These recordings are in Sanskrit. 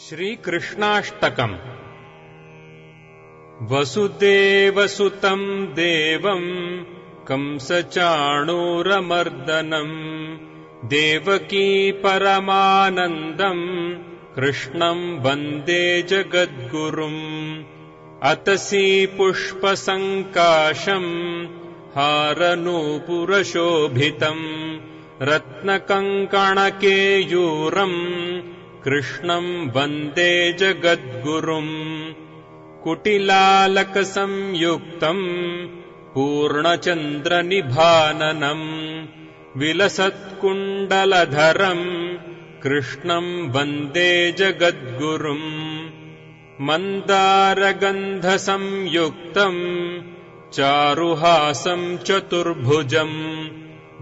श्रीकृष्णाष्टकम्। वसुदेवसुतम् देवम् कंसचाणूरमर्दनम् देवकी परमानन्दम् कृष्णम् वन्दे जगद्गुरुम्। अतसी पुष्पसङ्काशम् हारनूपुरशोभितम् रत्नकङ्कणकेयूरम् कृष्णम् वन्दे जगद्गुरुम्। कुटिलालकसंयुक्तम् पूर्णचन्द्रनिभाननम् विलसत्कुण्डलधरम् कृष्णम् वन्दे जगद्गुरुम्। मन्दारगन्धसंयुक्तम् चारुहासम् चतुर्भुजम्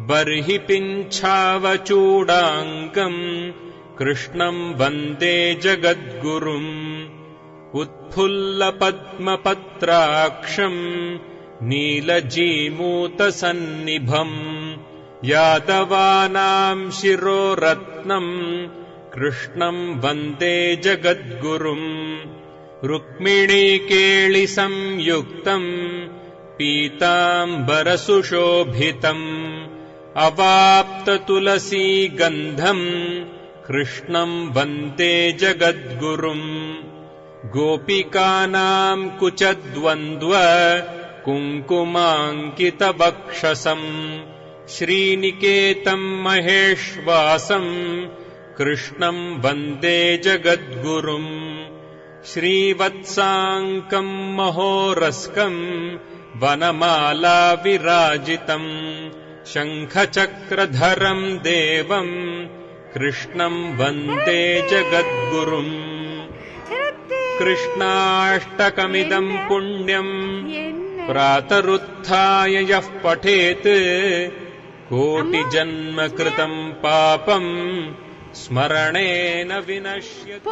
बर्हि पिञ्छावचूडाङ्गम् कृष्णम् वन्दे जगद्गुरुम्। उत्फुल्लपद्मपत्राक्षम् नीलजीमूतसन्निभम् यादवानाम् शिरोरत्नम् कृष्णम् वन्दे जगद्गुरुम्। रुक्मिणीकेलिसंयुक्तम् पीताम्बरसुशोभितम् अवाप्ततुलसीगन्धम् कृष्णम् वन्दे जगद्गुरुम्। गोपिकानाम् कुचद्वन्द्व कुङ्कुमाङ्कितवक्षसम् श्रीनिकेतम् महेश्वासम् कृष्णम् वन्दे जगद्गुरुम्। श्रीवत्साङ्कम् महोरस्कम् वनमाला विराजितम् शङ्खचक्रधरम् देवम् कृष्णम् वन्दे जगद्गुरुम्। कृष्णाष्टकमिदम् पुण्यम् प्रातरुत्थाय यः पठेत् कोटिजन्म कृतम् पापम् स्मरणेन विनश्यति।